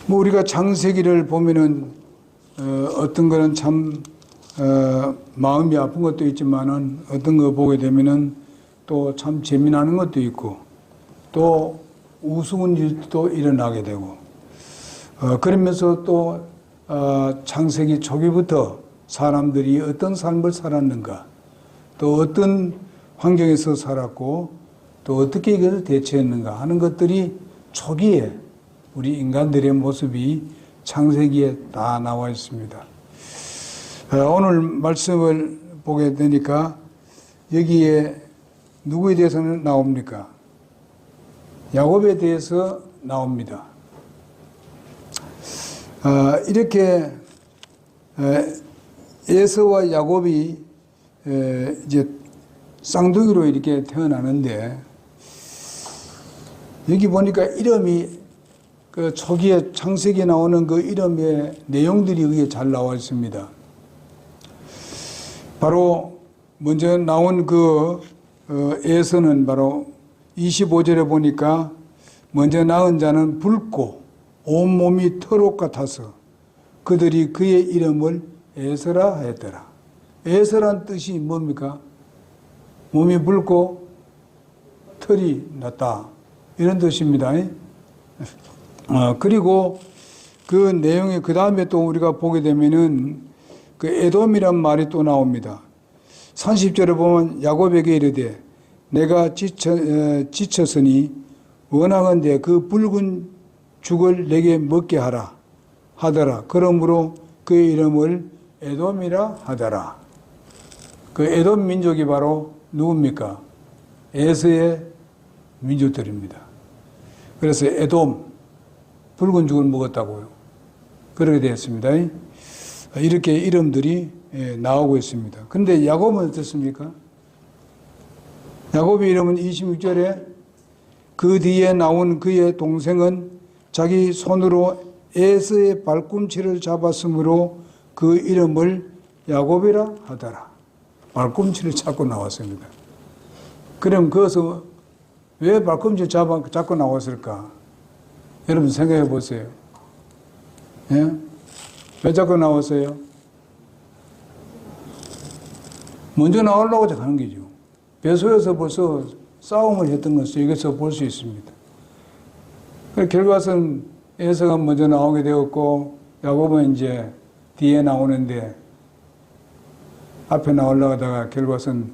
뭐 우리가 창세기를 보면은 어떤 거는 참 마음이 아픈 것도 있지만은 어떤 거 보게 되면은 또 참 재미나는 것도 있고 또 우스운 일도 일어나게 되고 그러면서 또 창세기 초기부터 사람들이 어떤 삶을 살았는가 또 어떤 환경에서 살았고 또 어떻게 이것을 대처했는가 하는 것들이 초기에 우리 인간들의 모습이 창세기에 다 나와 있습니다. 오늘 말씀을 보게 되니까 여기에 누구에 대해서는 나옵니까? 야곱에 대해서 나옵니다. 이렇게 에서와 야곱이 이제 쌍둥이로 이렇게 태어나는데 여기 보니까 이름이 그 초기에 창세기에 나오는 그 이름의 내용들이 여기에 잘 나와 있습니다. 바로 먼저 나온 그 에서는 바로 25절에 보니까 먼저 낳은 자는 붉고 온몸이 털옷 같아서 그들이 그의 이름을 에서라 했더라. 에서란 뜻이 뭡니까? 몸이 붉고 털이 났다. 이런 뜻입니다. 그리고 그 내용이 그 다음에 또 우리가 보게 되면은 그 에돔이란 말이 또 나옵니다. 30절에 보면 야곱에게 이르되 내가 지쳤으니 원하건대 그 붉은 죽을 내게 먹게 하더라. 그러므로 그의 이름을 에돔이라 하더라. 그 에돔 민족이 바로 누굽니까? 에서의 민족들입니다. 그래서 에돔, 붉은 죽을 먹었다고요. 그렇게 되었습니다. 이렇게 이름들이 나오고 있습니다. 그런데 야곱은 어떻습니까? 야곱의 이름은 26절에 그 뒤에 나온 그의 동생은 자기 손으로 에서의 발꿈치를 잡았으므로 그 이름을 야곱이라 하더라. 발꿈치를 잡고 나왔습니다. 그럼 거기서 왜 발꿈치를 잡고 나왔을까? 여러분 생각해 보세요. 예? 왜 잡고 나왔어요? 먼저 나오려고 하는 거죠. 배소에서 벌써 싸움을 했던 것을 여기서 볼 수 있습니다. 결과는 에서가 먼저 나오게 되었고 야곱은 이제 뒤에 나오는데 앞에 나오려고 하다가 결과는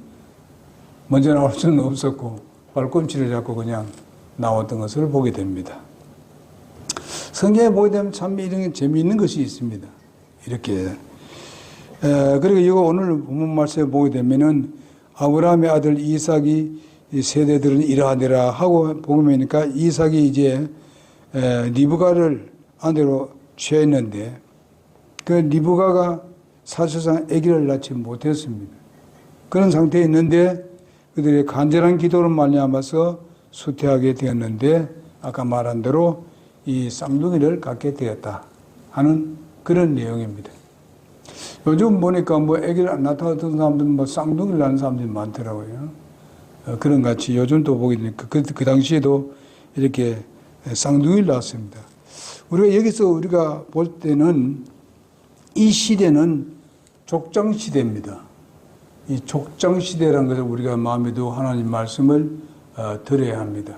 먼저 나올 수는 없었고 발꿈치를 잡고 그냥 나왔던 것을 보게 됩니다. 성경에 보게 되면 참 이런 재미있는 것이 있습니다. 이렇게. 그리고 이거 오늘 본문 말씀에 보게 되면은 아브라함의 아들 이삭이 세대들은 이러하니라 하고 보면니까 이삭이 이제 리브가를 아내로 취했는데 그 리브가가 사실상 아기를 낳지 못했습니다. 그런 상태에 있는데 그들의 간절한 기도로 말미암아서 수태하게 되었는데 아까 말한 대로 이 쌍둥이를 갖게 되었다 하는 그런 내용입니다. 요즘 보니까 뭐 아기를 안 낳았던 사람들은 뭐 쌍둥이를 낳는 사람들이 많더라고요. 그런 같이 요즘도 보게 되니까 그 당시에도 이렇게 쌍둥이를 낳았습니다. 우리가 볼 때는 이 시대는 족장 시대입니다. 이 족장 시대라는 것을 우리가 마음에 두고 하나님 말씀을 들어야 합니다.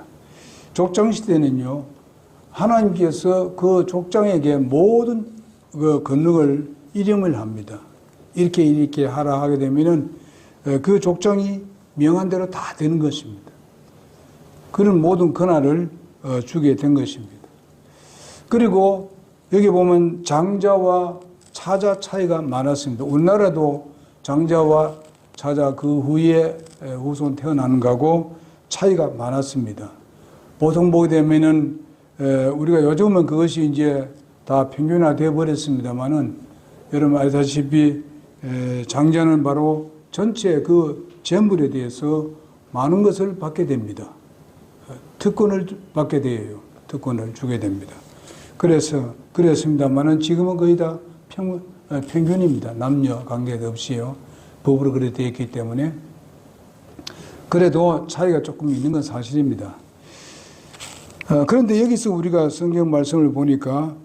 족장 시대는요, 하나님께서 그 족장에게 모든 그 권능을 이름을 합니다. 이렇게 하라 하게 되면은 그 족장이 명한 대로 다 되는 것입니다. 그런 모든 권한을 주게 된 것입니다. 그리고 여기 보면 장자와 차자 차이가 많았습니다. 우리나라도 장자와 차자 그 후에 후손 태어나는 거하고 차이가 많았습니다. 보통 보게 되면은 우리가 요즘은 그것이 이제 다 평균화 되어 버렸습니다만은 여러분 아시다시피 장자는 바로 전체 그 재물에 대해서 많은 것을 받게 됩니다. 특권을 받게 돼요. 특권을 주게 됩니다. 그래서 그랬습니다만은 지금은 거의 다 평균입니다. 남녀 관계도 없이요. 법으로 그렇게 되어 있기 때문에 그래도 차이가 조금 있는 건 사실입니다. 그런데 여기서 우리가 성경 말씀을 보니까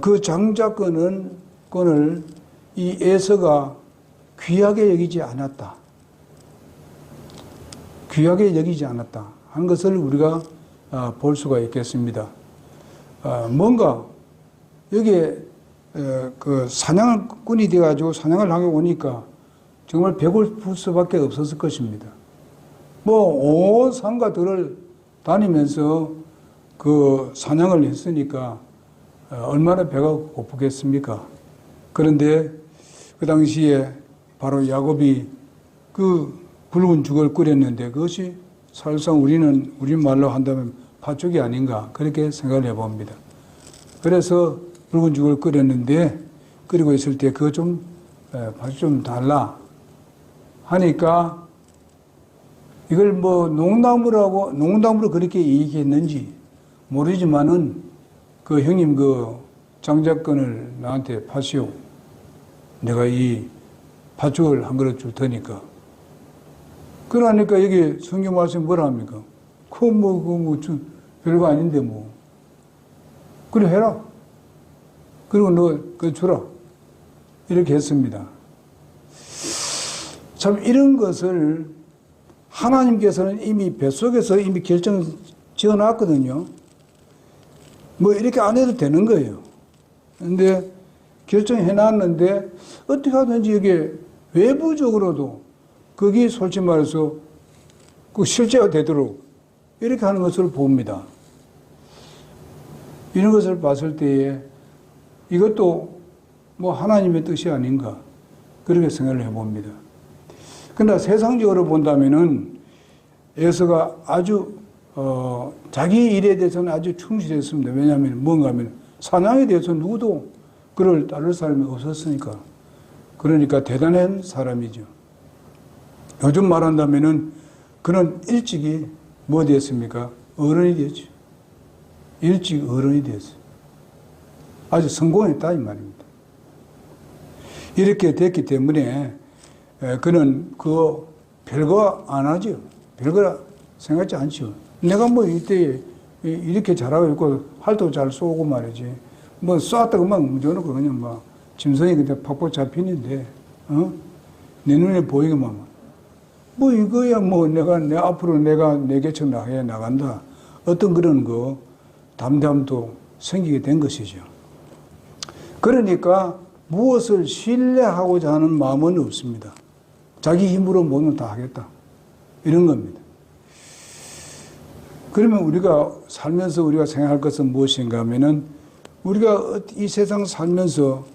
그 장자권을 이 에서가 귀하게 여기지 않았다. 귀하게 여기지 않았다 하는 것을 우리가 볼 수가 있겠습니다. 뭔가 여기에 그 사냥꾼이 돼가지고 사냥을 하게 오니까 정말 배고플 수밖에 없었을 것입니다. 뭐 온 산과 들을 다니면서 그 사냥을 했으니까 얼마나 배가 고프겠습니까? 그런데 그 당시에 바로 야곱이 그 붉은 죽을 끓였는데 그것이 사실상 우리말로 한다면 팥죽이 아닌가 그렇게 생각을 해봅니다. 그래서 붉은 죽을 끓였는데 끓이고 있을 때 그거 좀 팥죽 좀 달라 하니까 이걸 뭐 농담으로 그렇게 얘기했는지 모르지만은 그 형님 그 장자권을 나한테 파시오. 내가 이 팥죽을 한 그릇 줄 테니까. 그러니까 여기 성경 말씀 뭐라 합니까? 별거 아닌데 뭐. 그래 해라. 그리고 너 그거 주라. 이렇게 했습니다. 참 이런 것을 하나님께서는 이미 뱃속에서 이미 결정 지어놨거든요. 뭐 이렇게 안 해도 되는 거예요. 근데 결정해놨는데 어떻게 하든지 이게 외부적으로도 그게 솔직히 말해서 그 실제가 되도록 이렇게 하는 것을 봅니다. 이런 것을 봤을 때에 이것도 뭐 하나님의 뜻이 아닌가 그렇게 생각을 해봅니다. 그러나 세상적으로 본다면은 에서가 아주 자기 일에 대해서는 아주 충실했습니다. 왜냐하면 뭔가 하면 사냥에 대해서 누구도 그를 따를 사람이 없었으니까. 그러니까 대단한 사람이죠. 요즘 말한다면은 그는 일찍이 뭐 됐습니까? 어른이 됐죠. 일찍 어른이 됐어요. 아주 성공했다 이 말입니다. 이렇게 됐기 때문에 그는 그 별거 안 하죠. 별거 생각지 않죠. 내가 뭐 이때 이렇게 잘하고 있고 활도 잘 쏘고 말이지. 뭐 쐈다가 막 문져놓고 그냥 막 짐승이 그때 팍팍 잡히는데, 내 눈에 보이기만. 뭐 이거야 뭐 내 앞으로 내가 내 개척 나간다. 어떤 그런 거 담담도 생기게 된 것이죠. 그러니까 무엇을 신뢰하고자 하는 마음은 없습니다. 자기 힘으로 뭐는 다 하겠다. 이런 겁니다. 그러면 우리가 살면서 우리가 생각할 것은 무엇인가 하면은 우리가 이 세상 살면서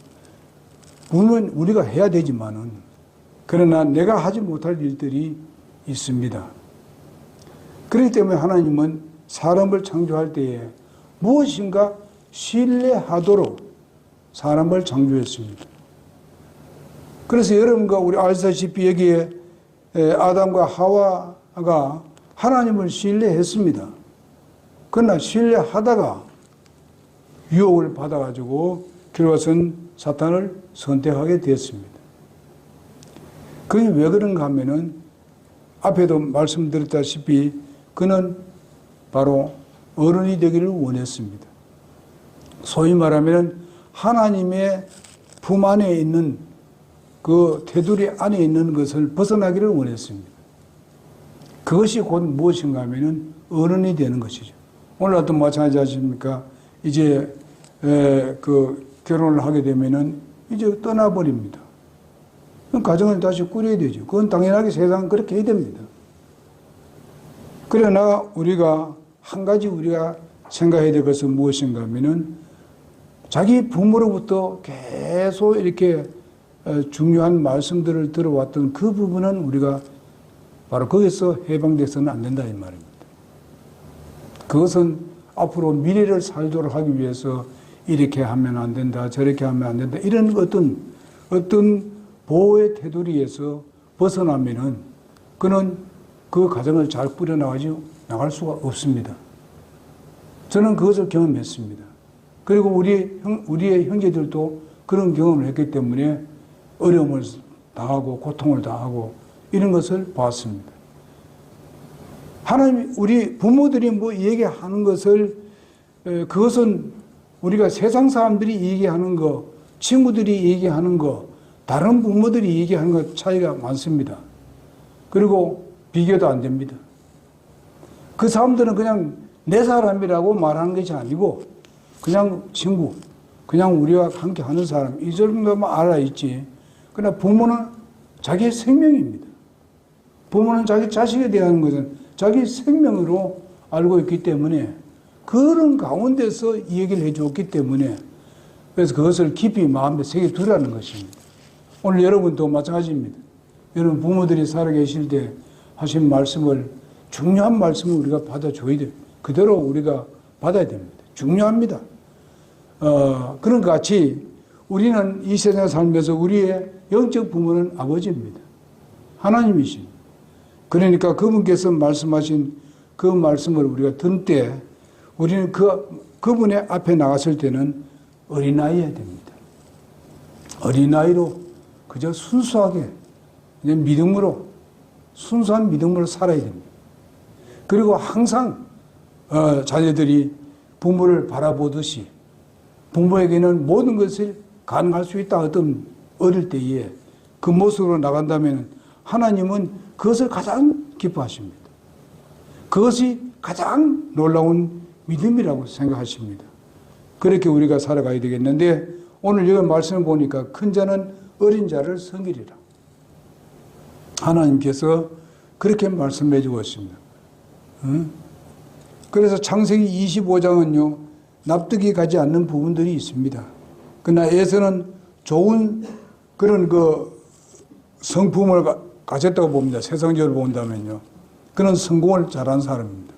물론 우리가 해야 되지만은 그러나 내가 하지 못할 일들이 있습니다. 그렇기 때문에 하나님은 사람을 창조할 때에 무엇인가 신뢰하도록 사람을 창조했습니다. 그래서 여러분과 우리 알다시피 여기에 아담과 하와가 하나님을 신뢰했습니다. 그러나 신뢰하다가 유혹을 받아가지고 결과는 사탄을 선택하게 됐습니다. 그게 왜 그런가 하면은 앞에도 말씀드렸다시피 그는 바로 어른이 되기를 원했습니다. 소위 말하면 하나님의 품 안에 있는 그 테두리 안에 있는 것을 벗어나기를 원했습니다. 그것이 곧 무엇인가 하면은 어른이 되는 것이죠. 오늘도 마찬가지 아십니까? 이제 그 결혼을 하게 되면은 이제 떠나버립니다. 그럼 가정을 다시 꾸려야 되죠. 그건 당연하게 세상은 그렇게 해야 됩니다. 그러나 우리가 한 가지 우리가 생각해야 될 것은 무엇인가 하면은 자기 부모로부터 계속 이렇게 중요한 말씀들을 들어왔던 그 부분은 우리가 바로 거기서 해방돼서는 안 된다 이 말입니다. 그것은 앞으로 미래를 살도록 하기 위해서 이렇게 하면 안 된다, 저렇게 하면 안 된다 이런 어떤 보호의 테두리에서 벗어나면은 그는 그 가정을 잘 꾸려나갈 수가 없습니다. 저는 그것을 경험했습니다. 그리고 우리의 형제들도 그런 경험을 했기 때문에 어려움을 당하고 고통을 당하고 이런 것을 봤습니다. 하나님, 우리 부모들이 뭐 얘기하는 것을 그것은 우리가 세상 사람들이 얘기하는 거, 친구들이 얘기하는 거, 다른 부모들이 얘기하는 거 차이가 많습니다. 그리고 비교도 안 됩니다. 그 사람들은 그냥 내 사람이라고 말하는 것이 아니고 그냥 친구, 그냥 우리와 함께 하는 사람, 이 정도만 알아있지. 그러나 부모는 자기의 생명입니다. 부모는 자기 자식에 대한 것은 자기 생명으로 알고 있기 때문에 그런 가운데서 이 얘기를 해줬기 때문에 그래서 그것을 깊이 마음에 새겨두라는 것입니다. 오늘 여러분도 마찬가지입니다. 여러분 부모들이 살아계실 때 하신 말씀을 중요한 말씀을 우리가 받아줘야 돼요. 그대로 우리가 받아야 됩니다. 중요합니다. 그런 것 같이 우리는 이 세상에 살면서 우리의 영적 부모는 아버지입니다. 하나님이십니다. 그러니까 그분께서 말씀하신 그 말씀을 우리가 듣는 때 우리는 그분의 앞에 나갔을 때는 어린아이여야 됩니다. 어린아이로 그저 순수하게 그냥 믿음으로 순수한 믿음으로 살아야 됩니다. 그리고 항상 자녀들이 부모를 바라보듯이 부모에게는 모든 것을 가능할 수 있다 어떤 어릴 때에 그 모습으로 나간다면 하나님은 그것을 가장 기뻐하십니다. 그것이 가장 놀라운 믿음이라고 생각하십니다. 그렇게 우리가 살아가야 되겠는데 오늘 여기 말씀을 보니까 큰 자는 어린 자를 섬기리라. 하나님께서 그렇게 말씀해 주고 있습니다. 그래서 창세기 25장은요 납득이 가지 않는 부분들이 있습니다. 그러나 에서는 좋은 그런 성품을 가졌다고 봅니다. 세상적으로 본다면요. 그런 성공을 잘한 사람입니다.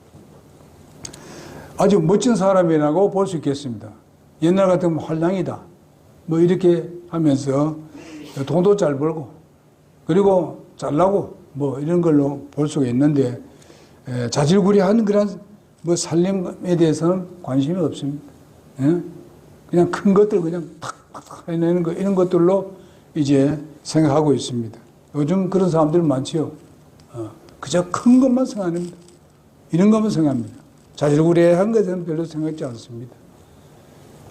아주 멋진 사람이라고 볼 수 있겠습니다. 옛날 같으면 활량이다. 뭐 이렇게 하면서 돈도 잘 벌고 그리고 잘나고 뭐 이런 걸로 볼 수가 있는데 자질구레한 그런 뭐 살림에 대해서는 관심이 없습니다. 그냥 큰 것들 그냥 탁탁 해내는 거 이런 것들로 이제 생각하고 있습니다. 요즘 그런 사람들 많지요. 그저 큰 것만 생각합니다. 이런 것만 생각합니다. 자질구레한 것은 별로 생각지 않습니다.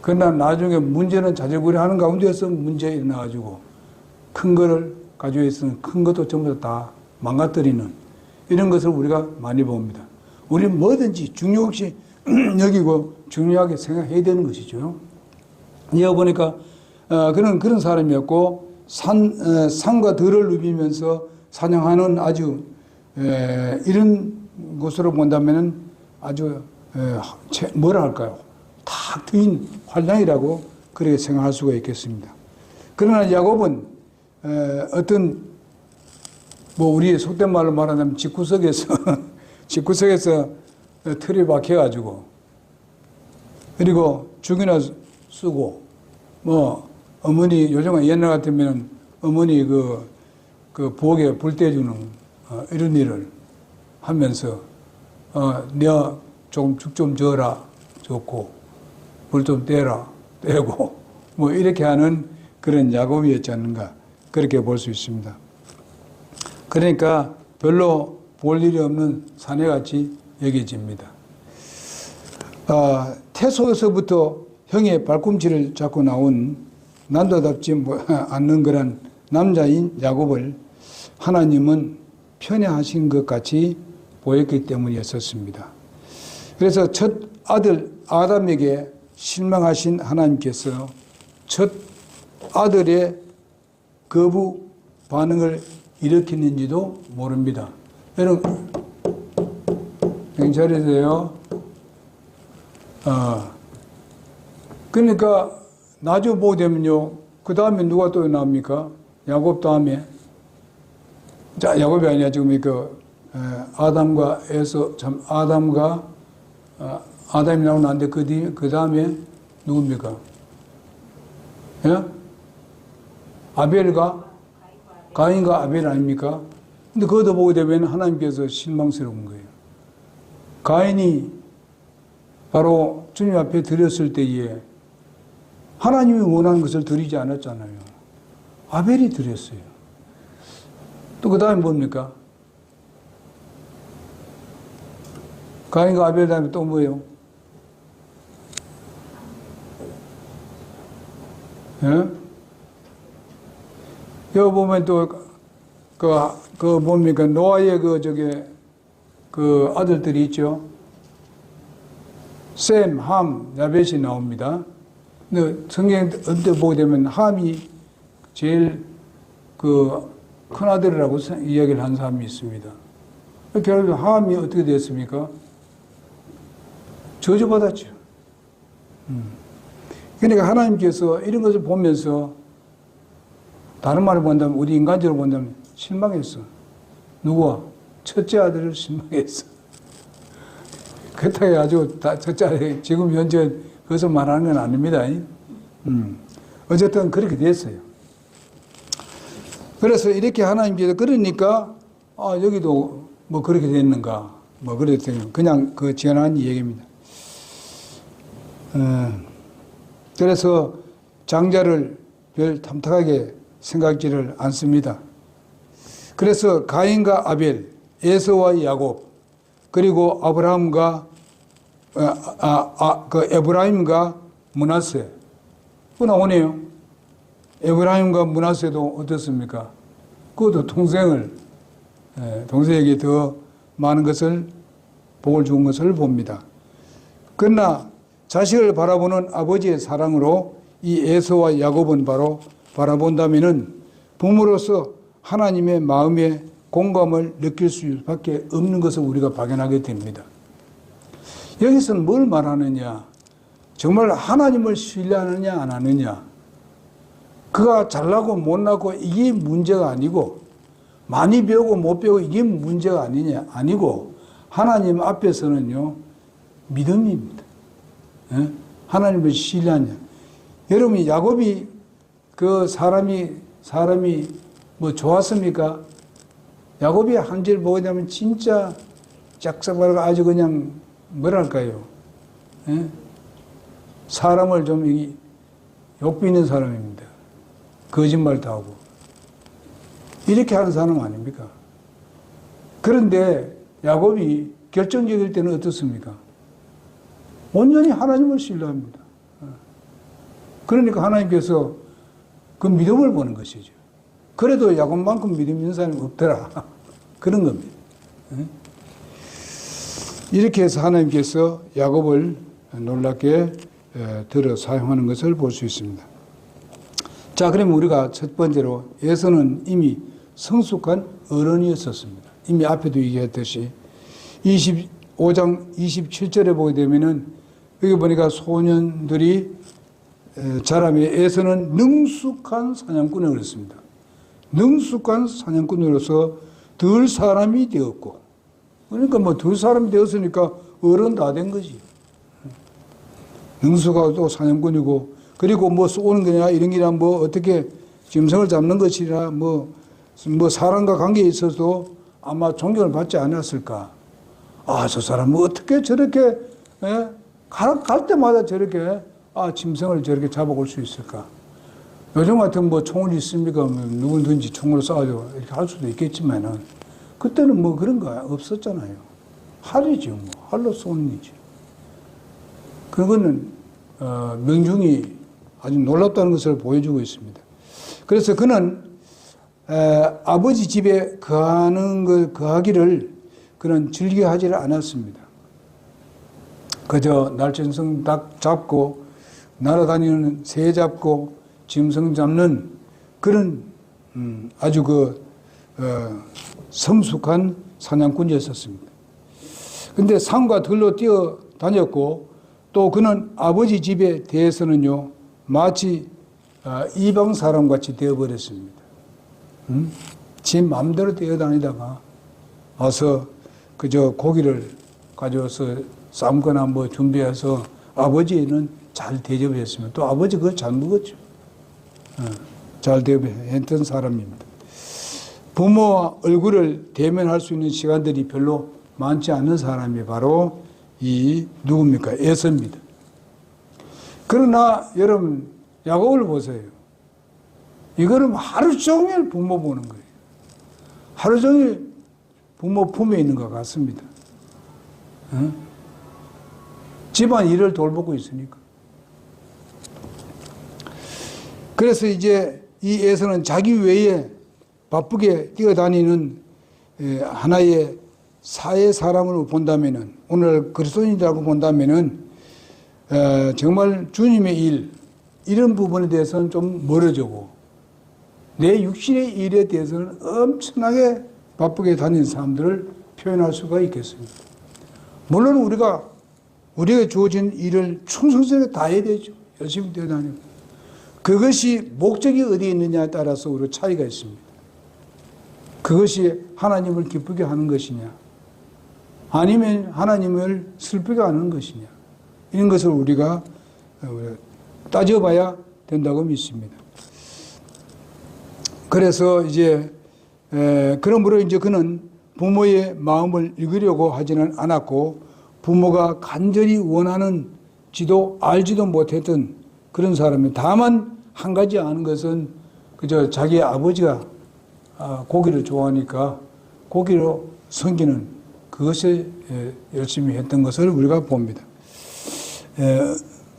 그러나 나중에 문제는 자질구레하는 가운데서 문제가 일어나가지고 큰 거를 가지고 있으면 큰 것도 전부 다 망가뜨리는 이런 것을 우리가 많이 봅니다. 우리는 뭐든지 중요시 여기고 중요하게 생각해야 되는 것이죠. 이어 보니까 그런 사람이었고 산과 들을 누비면서 사냥하는 아주 이런 것으로 본다면 아주 뭐라 할까요? 탁 트인 활량이라고 그렇게 생각할 수가 있겠습니다. 그러나 야곱은 어떤 뭐 우리의 속된 말로 말하자면 집구석에서 틀이 박혀가지고 그리고 죽이나 쓰고 뭐 어머니 요즘은 옛날 같으면 어머니 그 부엌에 불 떼주는 이런 일을 하면서 내가 조금 죽 좀 져라 좋고 불 좀 떼라 떼고 뭐 이렇게 하는 그런 야곱이었지 않는가 그렇게 볼 수 있습니다. 그러니까 별로 볼 일이 없는 사내같이 여겨집니다. 태소에서부터 형의 발꿈치를 잡고 나온 남자답지 않는 그런 남자인 야곱을 하나님은 편애하신 것 같이 보였기 때문이었습니다. 그래서 첫 아들 아담에게 실망하신 하나님께서 첫 아들의 거부 반응을 일으키는지도 모릅니다. 여러분, 잘해주세요. 그러니까 나중에 보게 되면요. 그 다음에 누가 또 나옵니까? 야곱 다음에. 자, 야곱이 아니라 지금 아담과 아담이 나오는데 그 다음에 누굽니까? 예? 가인과 아벨 아닙니까? 근데 그것도 보게 되면 하나님께서 실망스러운 거예요. 가인이 바로 주님 앞에 드렸을 때에 하나님이 원하는 것을 드리지 않았잖아요. 아벨이 드렸어요. 또 그 다음에 뭡니까? 가인과 아벨 다음에 또 뭐예요? 예? 여기 보면 또, 뭡니까, 노아의 그 아들들이 있죠. 셈, 함, 야벳이 나옵니다. 근데 성경 언뜻 보게 되면 함이 제일 큰 아들이라고 이야기를 한 사람이 있습니다. 결국 함이 어떻게 됐습니까? 저주받았죠. 그러니까 하나님께서 이런 것을 보면서 다른 말을 본다면 우리 인간적으로 본다면 실망했어. 누구와? 첫째 아들을 실망했어. 그렇다고 아주 첫째 아들 지금 현재 그것을 말하는 건 아닙니다. 어쨌든 그렇게 됐어요. 그래서 이렇게 하나님께서 그러니까 여기도 뭐 그렇게 됐는가 뭐 그랬더니 그냥 그 지어난 얘기입니다. 그래서 장자를 별 탐탁하게 생각지를 않습니다. 그래서 가인과 아벨, 에서와 야곱, 그리고 아브라함과 에브라임과 므낫세 그 나오네요. 에브라임과 므낫세도 어떻습니까? 그것도 동생에게 더 많은 것을 복을 준 것을 봅니다. 그러나 자식을 바라보는 아버지의 사랑으로 이 에서와 야곱은 바로 바라본다면은 부모로서 하나님의 마음에 공감을 느낄 수밖에 없는 것을 우리가 발견하게 됩니다. 여기서는 뭘 말하느냐? 정말 하나님을 신뢰하느냐 안 하느냐? 그가 잘나고 못나고 이게 문제가 아니고 많이 배우고 못 배우고 이게 문제가 아니고 하나님 앞에서는요 믿음입니다. 하나님을 신뢰하냐? 여러분 야곱이 그 사람이 뭐 좋았습니까? 야곱이 한절 보게 되면 진짜 짝짝바르고 아주 그냥 뭐랄까요? 사람을 좀 욕비는 사람입니다. 거짓말도 하고 이렇게 하는 사람 아닙니까? 그런데 야곱이 결정적일 때는 어떻습니까? 온전히 하나님을 신뢰합니다. 그러니까 하나님께서 그 믿음을 보는 것이죠. 그래도 야곱만큼 믿음 있는 사람이 없더라. 그런 겁니다. 이렇게 해서 하나님께서 야곱을 놀랍게 들어 사용하는 것을 볼 수 있습니다. 자, 그러면 우리가 첫 번째로 에서는 이미 성숙한 어른이었었습니다. 이미 앞에도 얘기했듯이 25장 27절에 보게 되면은 여기 보니까 소년들이 자라며 에서는 능숙한 사냥꾼을 그랬습니다. 능숙한 사냥꾼으로서 덜 사람이 되었고, 그러니까 뭐 덜 사람이 되었으니까 어른 다 된 거지. 능숙하고 또 사냥꾼이고, 그리고 뭐 쏘는 거냐 이런 게나 뭐 어떻게 짐승을 잡는 것이라 뭐 사람과 관계에 있어서도 아마 존경을 받지 않았을까. 저 사람은 어떻게 저렇게 갈 때마다 저렇게 짐승을 저렇게 잡아올 수 있을까. 요즘 같은 뭐 총을 있습니까? 누구든지 총으로 쏴가지고 이렇게 할 수도 있겠지만은 그때는 뭐 그런 거 없었잖아요. 활이죠, 뭐 활로 쏘는 거죠. 그거는 명중이 아주 놀랍다는 것을 보여주고 있습니다. 그래서 그는 아버지 집에 거하기를 그는 즐겨하지를 않았습니다. 그저 날쌘성 닭 잡고 날아다니는 새 잡고 짐승 잡는 그런 아주 성숙한 사냥꾼이었습니다. 근데 산과 들로 뛰어다녔고 또 그는 아버지 집에 대해서는요 마치 이방 사람같이 되어버렸습니다. 지 마음대로 뛰어다니다가 와서 그저 고기를 가져와서 삶거나 뭐 준비해서 아버지는 잘 대접했으면 또 아버지 그걸 잘 먹었죠. 잘 대접했던 사람입니다. 부모와 얼굴을 대면할 수 있는 시간들이 별로 많지 않은 사람이 바로 이 누굽니까? 에서입니다. 그러나 여러분 야곱을 보세요. 이거는 하루 종일 부모 보는 거예요. 하루 종일 부모 품에 있는 것 같습니다. 집안 일을 돌보고 있으니까. 그래서 이제 이 에서는 자기 외에 바쁘게 뛰어다니는 하나의 사회 사람으로 본다면은, 오늘 그리스도인이라고 본다면은 정말 주님의 일, 이런 부분에 대해서는 좀 멀어지고, 내 육신의 일에 대해서는 엄청나게 바쁘게 다니는 사람들을 표현할 수가 있겠습니다. 물론 우리가 주어진 일을 충성스럽게 다 해야 되죠. 열심히 뛰어다니고. 그것이 목적이 어디에 있느냐에 따라서 우리가 차이가 있습니다. 그것이 하나님을 기쁘게 하는 것이냐, 아니면 하나님을 슬프게 하는 것이냐, 이런 것을 우리가 따져봐야 된다고 믿습니다. 그래서 이제 그러므로 이제 그는 부모의 마음을 읽으려고 하지는 않았고, 부모가 간절히 원하는지도 알지도 못했던 그런 사람이, 다만 한 가지 아는 것은 그저 자기 아버지가 고기를 좋아하니까 고기로 섬기는 그것에 열심히 했던 것을 우리가 봅니다.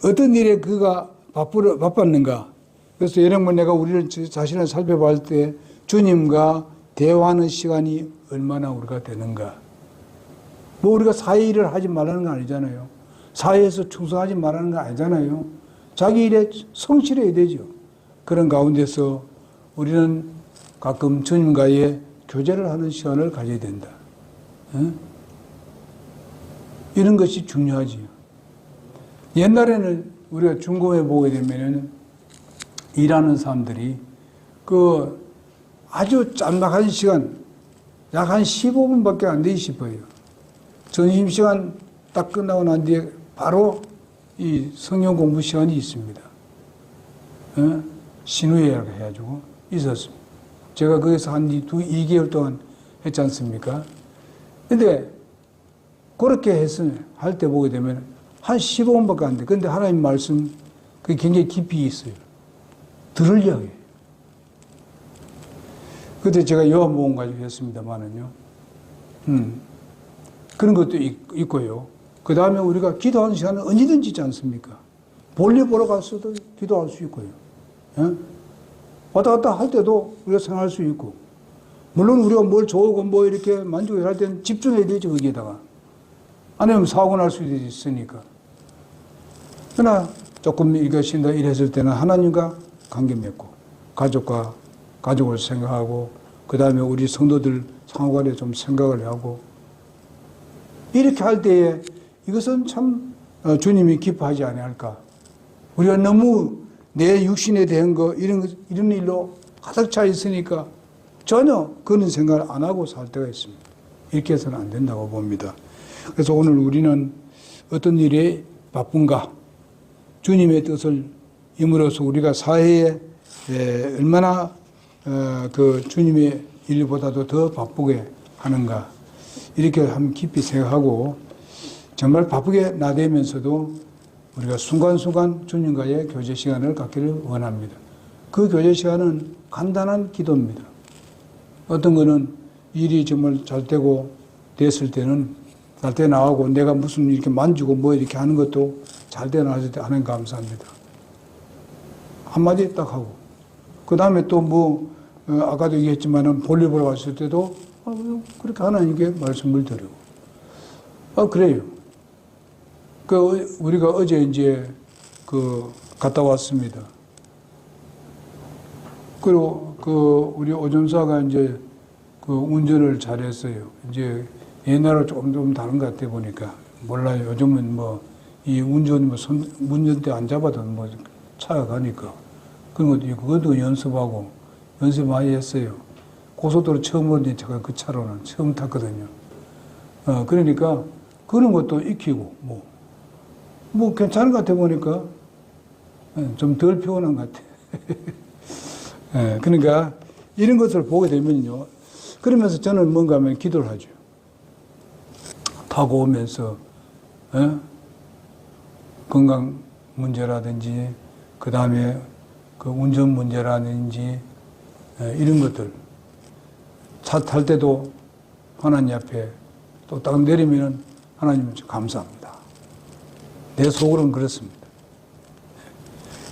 어떤 일에 그가 바빴는가? 그래서 여러 번 내가 우리를 자신을 살펴볼 때 주님과 대화하는 시간이 얼마나 우리가 되는가? 뭐 우리가 사회 일을 하지 말라는 거 아니잖아요. 사회에서 충성하지 말라는 거 아니잖아요. 자기 일에 성실해야 되죠. 그런 가운데서 우리는 가끔 주님과의 교제를 하는 시간을 가져야 된다. 이런 것이 중요하지요. 옛날에는 우리가 중공에 보게 되면은 일하는 사람들이 그 아주 짤막한 시간, 약 한 15분밖에 안 돼 싶어요. 점심시간 딱 끝나고 난 뒤에 바로 이 성경 공부 시간이 있습니다. 신우회라고 해가지고 있었습니다. 제가 거기서 한 2개월 동안 했지 않습니까? 근데 그렇게 할 때 보게 되면 한 15분밖에 안 돼. 근데 하나님 말씀, 그게 굉장히 깊이 있어요. 들으려고 해요. 그때 제가 요한복음 가지고 했습니다만은요. 그런 것도 있고요. 그 다음에 우리가 기도하는 시간은 언제든지 있지 않습니까? 볼일 보러 갔어도 기도할 수 있고요. 왔다 갔다 할 때도 우리가 생각할 수 있고, 물론 우리가 뭘 좋고 뭐 이렇게 만족을 할 때는 집중해야 되죠, 거기에다가. 아니면 사고 날 수도 있으니까. 그러나 조금 이것인다 이랬을 때는 하나님과 관계 맺고, 가족을 생각하고, 그 다음에 우리 성도들 상호간에 좀 생각을 하고, 이렇게 할 때에 이것은 참 주님이 기뻐하지 아니할까. 우리가 너무 내 육신에 대한 이런 일로 가득 차 있으니까 전혀 그런 생각을 안 하고 살 때가 있습니다. 이렇게 해서는 안 된다고 봅니다. 그래서 오늘 우리는 어떤 일에 바쁜가, 주님의 뜻을 임으로써 우리가 사회에 얼마나 그 주님의 일보다도 더 바쁘게 하는가, 이렇게 한번 깊이 생각하고, 정말 바쁘게 나대면서도 우리가 순간순간 주님과의 교제 시간을 갖기를 원합니다. 그 교제 시간은 간단한 기도입니다. 어떤 거는 일이 정말 잘 되고 됐을 때는 잘 때 나가고, 내가 무슨 이렇게 만지고 뭐 이렇게 하는 것도 잘 때 나왔을 때 하나님 감사합니다. 한마디 딱 하고, 그 다음에 또 뭐 아까도 얘기했지만은 볼일 보러 갔을 때도 그렇게 하나님께 말씀을 드리고, 그래요. 우리가 어제 이제 갔다 왔습니다. 그리고 우리 오전사가 이제 운전을 잘했어요. 이제 옛날하고 조금 다른 것 같아 보니까. 몰라요. 요즘은 이 운전대 안 잡아도 차가 가니까. 그것도 연습하고, 연습 많이 했어요. 고속도로 처음으로 제가 그 차로는 처음 탔거든요. 그러니까 그런 것도 익히고, 괜찮은 것 같아 보니까 좀 덜 피곤한 것 같아. 그러니까 이런 것을 보게 되면요. 그러면서 저는 뭔가 하면 기도를 하죠. 타고 오면서, 건강 문제라든지, 그 다음에 운전 문제라든지, 이런 것들. 차 탈 때도 하나님 앞에 또 딱 내리면은 하나님 감사합니다. 내 속으로는 그렇습니다.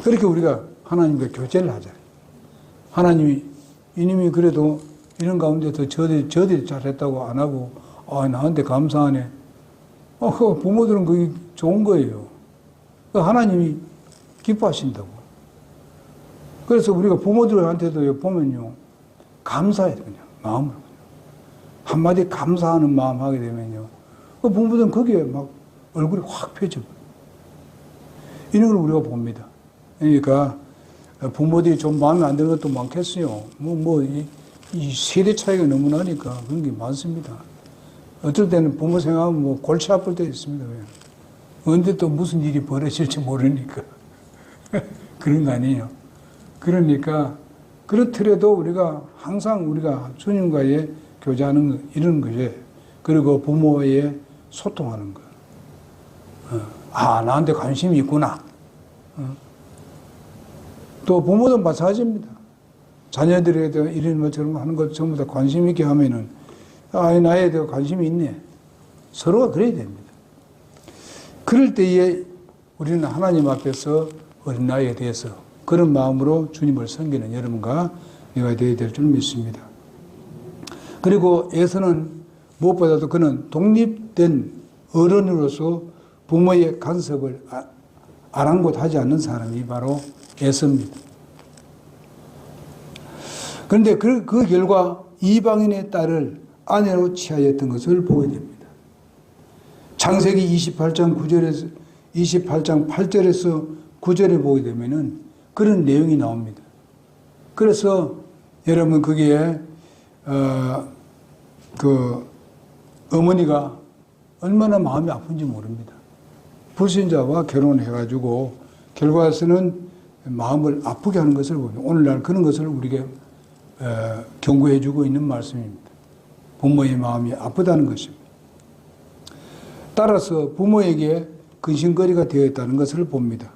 그렇게 우리가 하나님과 교제를 하자. 하나님이 이님이 그래도 이런 가운데서 저들이 잘했다고 안 하고 나한테 감사하네. 그 부모들은 그게 좋은 거예요. 하나님이 기뻐하신다고. 그래서 우리가 부모들한테도 보면요, 감사해야 돼, 그냥 마음으로. 한마디 감사하는 마음 하게 되면요, 그 부모들은 거기에 막 얼굴이 확 펴져. 이런 걸 우리가 봅니다. 그러니까 부모들이 좀 마음에 안 드는 것도 많겠어요. 이 세대 차이가 너무 나니까 그런 게 많습니다. 어떨 때는 부모 생각하면 골치 아플 때 있습니다. 언제 또 무슨 일이 벌어질지 모르니까. 그런 거 아니에요. 그러니까, 그렇더라도 우리가 항상 우리가 주님과의 교제하는 거, 이런 거지. 그리고 부모와의 소통하는 거. 나한테 관심이 있구나. 또 부모도 마찬가지입니다. 자녀들에 대해 이런 것처럼 하는 것 전부 다 관심 있게 하면은, 나에 대해 관심이 있네. 서로가 그래야 됩니다. 그럴 때에 우리는 하나님 앞에서 어린아이에 대해서 그런 마음으로 주님을 섬기는 여러분과 내가 되어야 될 줄 믿습니다. 그리고 에서는 무엇보다도 그는 독립된 어른으로서 부모의 간섭을 아랑곳하지 않는 사람이 바로 에서입니다. 그런데 그 결과 이방인의 딸을 아내로 취하였던 것을 보게 됩니다. 창세기 28장 8절에서 9절에 보게 되면은 그런 내용이 나옵니다. 그래서 여러분 거기에 그 어머니가 얼마나 마음이 아픈지 모릅니다. 불신자와 결혼해가지고 결과에서는 마음을 아프게 하는 것을 보면 오늘날 그런 것을 우리에게 경고해주고 있는 말씀입니다. 부모의 마음이 아프다는 것입니다. 따라서 부모에게 근심거리가 되어 있다는 것을 봅니다.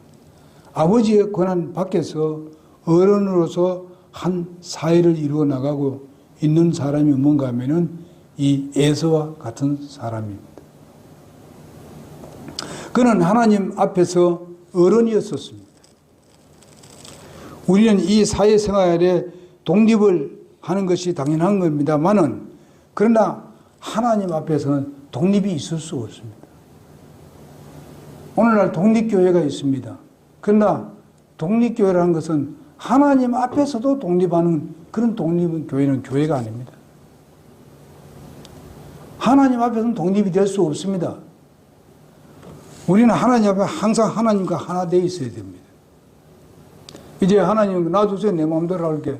아버지의 권한 밖에서 어른으로서 한 사회를 이루어 나가고 있는 사람이 뭔가 하면은 이 에서와 같은 사람입니다. 그는 하나님 앞에서 어른이었었습니다. 우리는 이 사회생활에 독립을 하는 것이 당연한 겁니다만은 그러나 하나님 앞에서는 독립이 있을 수 없습니다. 오늘날 독립교회가 있습니다. 그러나 독립교회라는 것은 하나님 앞에서도 독립하는 그런 독립교회는 교회가 아닙니다. 하나님 앞에서는 독립이 될 수 없습니다. 우리는 하나님 앞에 항상 하나님과 하나 되어 있어야 됩니다. 이제 하나님 놔두세요. 내 마음대로 할게.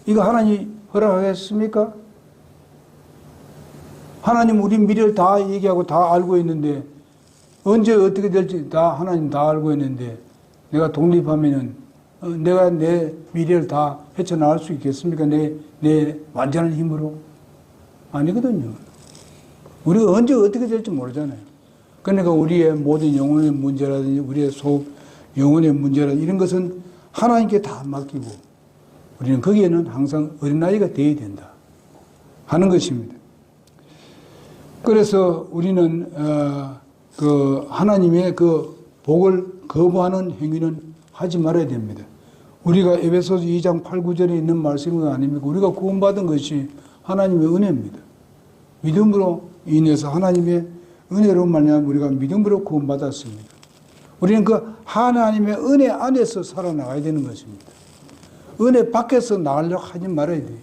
이거 하나님 허락하겠습니까? 하나님 우리 미래를 다 얘기하고 다 알고 있는데 언제 어떻게 될지 다 하나님 다 알고 있는데 내가 독립하면은 내가 내 미래를 다 헤쳐나갈 수 있겠습니까? 내 완전한 힘으로? 아니거든요. 우리가 언제 어떻게 될지 모르잖아요. 그러니까 우리의 모든 영혼의 문제라든지 우리의 영혼의 문제라든지 이런 것은 하나님께 다 맡기고 우리는 거기에는 항상 어린아이가 되어야 된다 하는 것입니다. 그래서 우리는 그 하나님의 그 복을 거부하는 행위는 하지 말아야 됩니다. 우리가 에베소서 2장 8, 9절에 있는 말씀이 아닙니까? 우리가 구원받은 것이 하나님의 은혜입니다. 믿음으로 인해서 하나님의 은혜로 말미암아 우리가 믿음으로 구원받았습니다. 우리는 그 하나님의 은혜 안에서 살아나가야 되는 것입니다. 은혜 밖에서 나가려고 하지 말아야 돼요.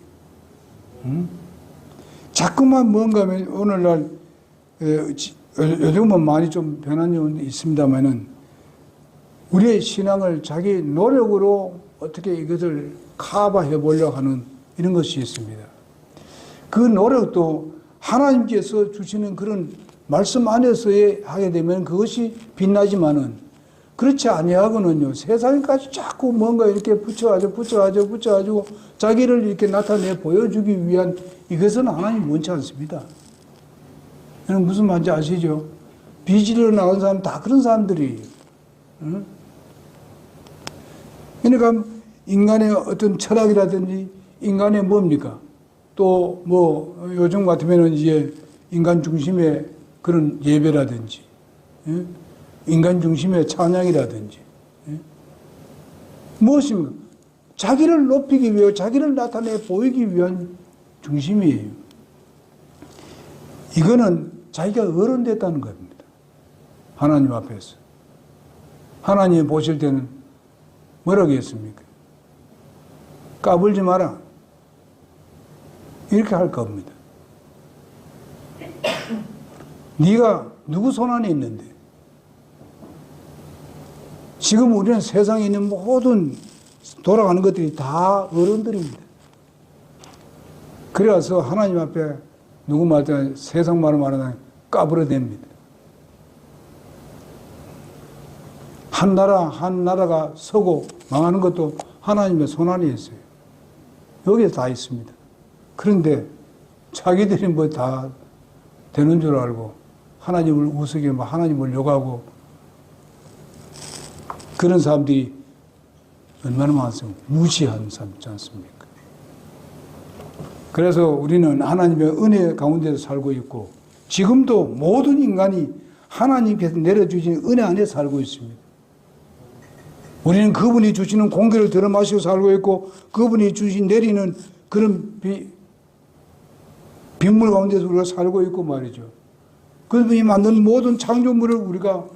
자꾸만 뭔가 하면 오늘날 요즘은 많이 좀 변한 점은 있습니다만은 우리의 신앙을 자기 노력으로 어떻게 이것을 커버해 보려고 하는 이런 것이 있습니다. 그 노력도 하나님께서 주시는 그런 말씀 안에서의 하게 되면 그것이 빛나지만은 그렇지 아니하고는요 세상까지 자꾸 뭔가 이렇게 붙여가지고 자기를 이렇게 나타내 보여주기 위한 이것은 하나님 원치 않습니다. 여러분 무슨 말인지 아시죠? 비지로 나온 사람 다 그런 사람들이. 응? 그러니까 인간의 어떤 철학이라든지 인간의 뭡니까? 또 뭐 요즘 같으면은 이제 인간 중심의 그런 예배라든지, 인간 중심의 찬양이라든지, 무엇입니까? 자기를 높이기 위해 자기를 나타내 보이기 위한 중심이에요. 이거는 자기가 어른 됐다는 겁니다. 하나님 앞에서. 하나님 보실 때는 뭐라고 했습니까? 까불지 마라. 이렇게 할 겁니다. 네가 누구 손 안에 있는데? 지금 우리는 세상에 있는 모든 돌아가는 것들이 다 어른들입니다. 그래서 하나님 앞에 누구 말때 세상 말을 말하면 까불어댑니다. 한 나라가 서고 망하는 것도 하나님의 손 안에 있어요. 여기에 다 있습니다. 그런데 자기들이 뭐 다 되는 줄 알고 하나님을 우스개하고 하나님을 욕하고 그런 사람들이 얼마나 많습니까? 무지한 사람 있지 않습니까? 그래서 우리는 하나님의 은혜 가운데서 살고 있고 지금도 모든 인간이 하나님께서 내려주신 은혜 안에 살고 있습니다. 우리는 그분이 주시는 공기를 들어 마시고 살고 있고 그분이 내리는 그런 빗물 가운데서 우리가 살고 있고 말이죠. 그분이 만든 모든 창조물을 우리가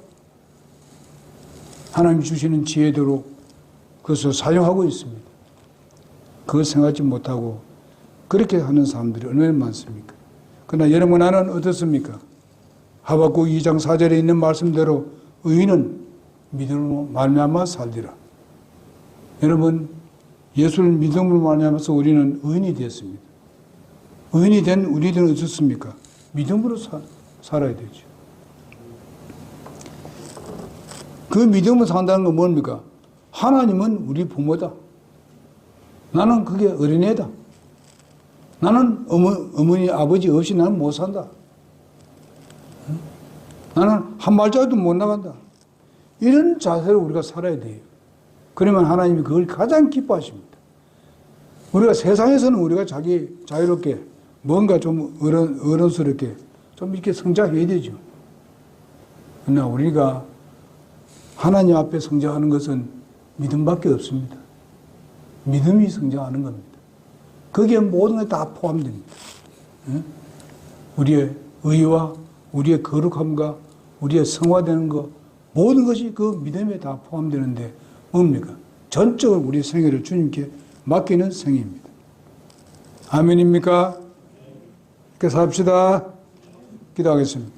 하나님이 주시는 지혜대로 그것을 사용하고 있습니다. 그걸 생각하지 못하고 그렇게 하는 사람들이 얼마나 많습니까? 그러나 여러분 나는 어떻습니까? 하박국 2장 4절에 있는 말씀대로 의인은 믿음으로 말미암아 살리라. 여러분 예수를 믿음으로 말미암아서 우리는 의인이 됐습니다. 의인이 된 우리들은 어떻습니까? 믿음으로 살아야 되죠. 그 믿음으로 산다는 건 뭡니까? 하나님은 우리 부모다. 나는 그게 어린애다. 나는 어머니 아버지 없이 나는 못 산다. 나는 한 발자국도 못 나간다. 이런 자세로 우리가 살아야 돼요. 그러면 하나님이 그걸 가장 기뻐하십니다. 우리가 세상에서는 우리가 자유롭게 뭔가 좀 어른스럽게 좀 이렇게 성장해야 되죠. 그러나 우리가 하나님 앞에 성장하는 것은 믿음밖에 없습니다. 믿음이 성장하는 겁니다. 거기에 모든 게 다 포함됩니다. 우리의 의와 우리의 거룩함과 우리의 성화되는 것 모든 것이 그 믿음에 다 포함되는데 뭡니까? 전적으로 우리 생애를 주님께 맡기는 생애입니다. 아멘입니까? 그래서 합시다. 기도하겠습니다.